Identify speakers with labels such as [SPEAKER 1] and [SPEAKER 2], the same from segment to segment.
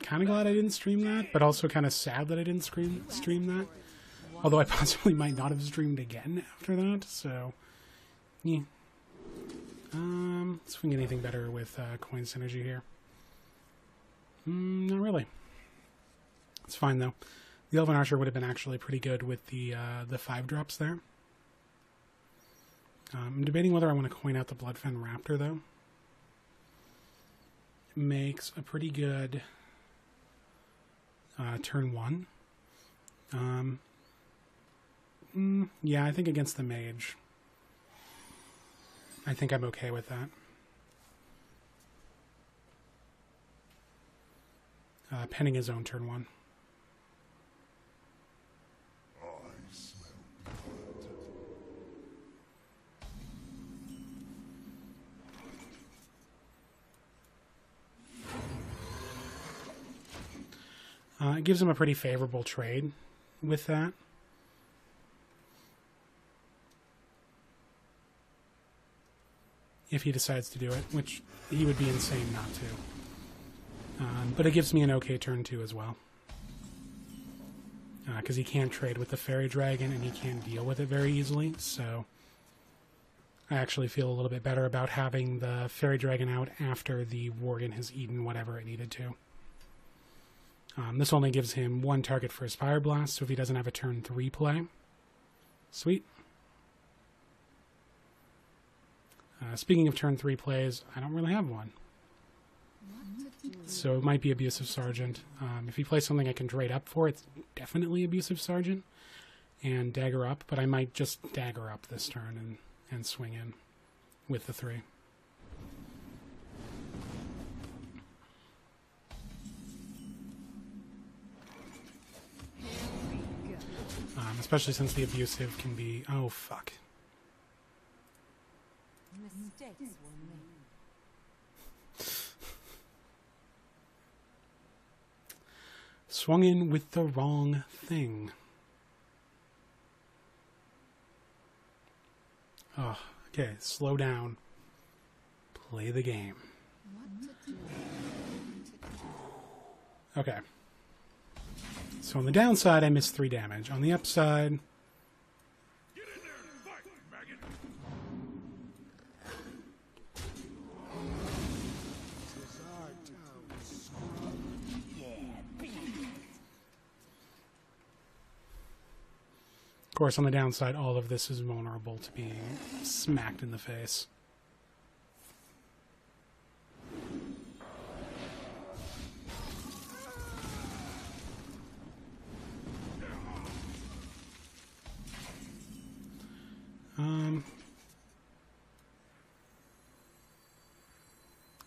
[SPEAKER 1] Kind of glad I didn't stream that, but also kind of sad that I didn't stream that. Although I possibly might not have streamed again after that, so yeah. Swing anything better with coin synergy here? Not really. It's fine though. The Elven Archer would have been actually pretty good with the 5 drops there. I'm debating whether I want to coin out the Bloodfen Raptor though. It makes a pretty good turn 1. Yeah, I think against the mage, I think I'm okay with that. Penning his own turn 1. It gives him a pretty favorable trade with that. If he decides to do it, which he would be insane not to. But it gives me an okay turn 2 as well. Because he can't trade with the Fairy Dragon and he can't deal with it very easily, so I actually feel a little bit better about having the Fairy Dragon out after the Worgen has eaten whatever it needed to. This only gives him 1 target for his Fire Blast, so if he doesn't have a turn 3 play, sweet. Speaking of turn 3 plays, I don't really have one. So it might be Abusive Sergeant. If he plays something I can trade up for, it's definitely Abusive Sergeant and Dagger Up, but I might just Dagger Up this turn and swing in with the 3. Especially since the Abusive can be... Oh, fuck.
[SPEAKER 2] Mistakes were made.
[SPEAKER 1] Swung in with the wrong thing. Oh, okay, slow down. Play the game. Okay. So on the downside, I missed 3 damage. On the upside... Of course, on the downside, all of this is vulnerable to being smacked in the face.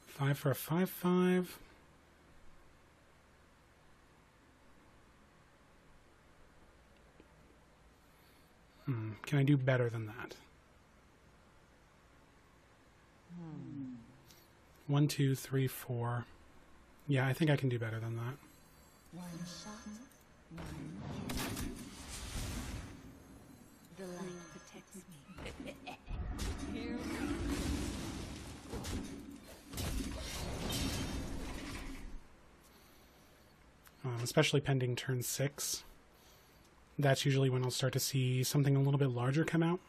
[SPEAKER 1] Five for a 5/5. Can I do better than that? 1, 2, 3, 4. Yeah, I think I can do better than that.
[SPEAKER 2] One shot, one. The light protects me. Here
[SPEAKER 1] Especially pending turn 6. That's usually when I'll start to see something a little bit larger come out.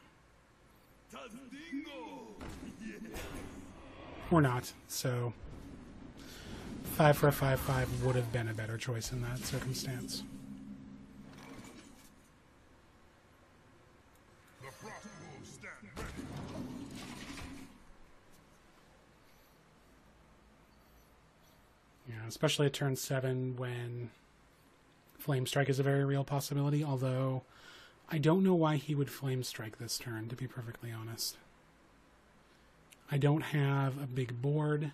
[SPEAKER 1] Or not, so 5 for a 5/5 would have been a better choice in that circumstance. Yeah, especially at turn 7 when Flame Strike is a very real possibility, although I don't know why he would Flame Strike this turn, to be perfectly honest. I don't have a big board.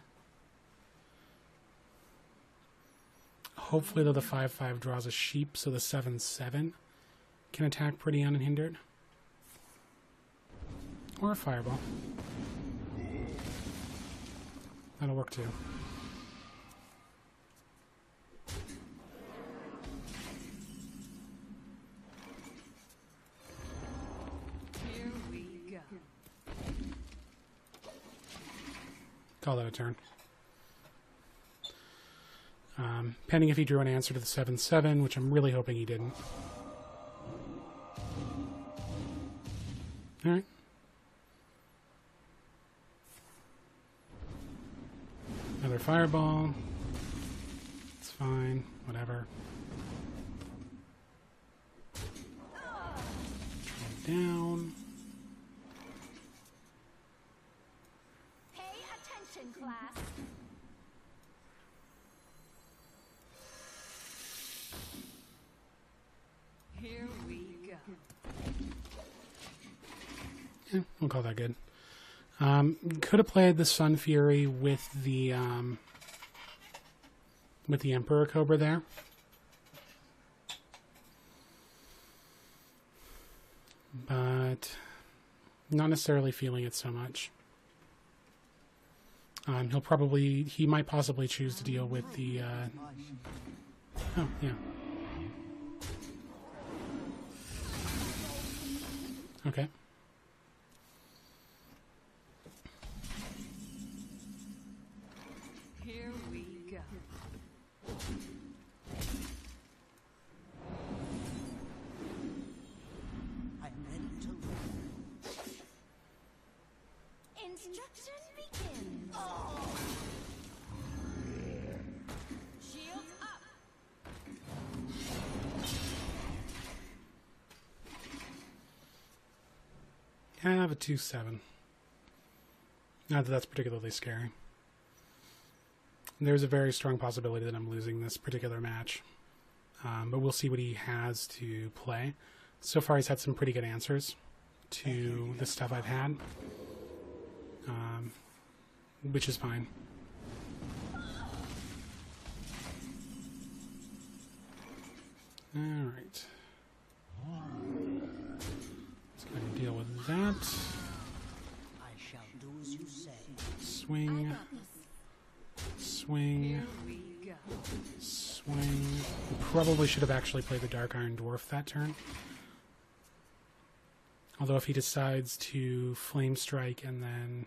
[SPEAKER 1] Hopefully, though, the 5/5 draws a sheep, so the 7/7 can attack pretty unhindered. Or a fireball. That'll work too.
[SPEAKER 2] Here we go.
[SPEAKER 1] Call that a turn. Pending if he drew an answer to the 7/7, which I'm really hoping he didn't. Alright. Another fireball. It's fine. Whatever. Down.
[SPEAKER 2] Pay attention, class. Here we go.
[SPEAKER 1] Yeah, we'll call that good. Could have played the Sun Fury with the Emperor Cobra there. But not necessarily feeling it so much. He might possibly choose to deal with the, oh, yeah. Okay.
[SPEAKER 2] Here we go.
[SPEAKER 3] I'm ready to learn.
[SPEAKER 2] Instruction begins. Shields up.
[SPEAKER 1] I have a 2/7. Not that that's particularly scary. There's a very strong possibility that I'm losing this particular match. But we'll see what he has to play. So far he's had some pretty good answers to the stuff I've had. Which is fine. Alright. Let's go ahead and deal with that.
[SPEAKER 3] I shall do as you say.
[SPEAKER 1] Swing. Swing.
[SPEAKER 2] Here we go.
[SPEAKER 1] Swing. We probably should have actually played the Dark Iron Dwarf that turn. Although if he decides to Flame Strike and then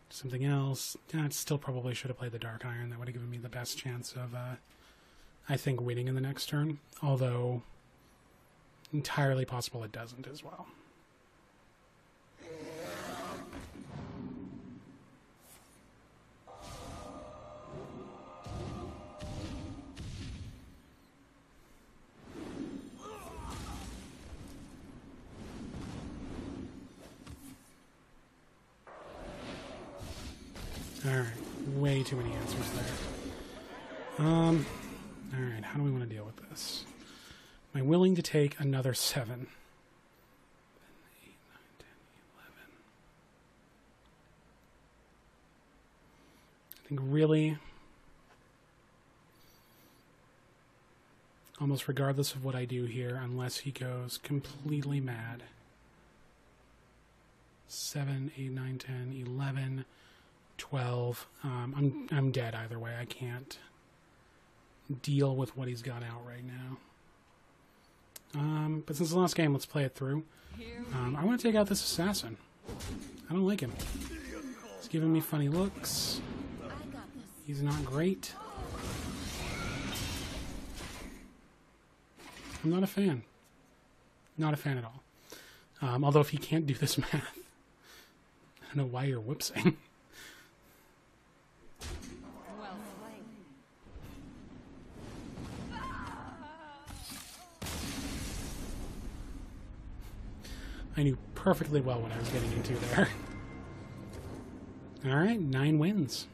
[SPEAKER 1] something else, I still probably should have played the Dark Iron. That would have given me the best chance of, I think, winning in the next turn. Although, entirely possible it doesn't as well. Alright, way too many answers there. Alright, how do we want to deal with this? Am I willing to take another 7? 8, 9, 10, 11. I think really, almost regardless of what I do here, unless he goes completely mad. 7, 8, 9, 10, 11... 12. I'm dead either way. I can't deal with what he's got out right now. But since the last game, let's play it through. I want to take out this assassin. I don't like him. He's giving me funny looks. He's not great. I'm not a fan. Not a fan at all. Although if he can't do this math, I don't know why you're whipsing.
[SPEAKER 2] Well played.
[SPEAKER 1] I knew perfectly well what I was getting into there. Alright, 9 wins.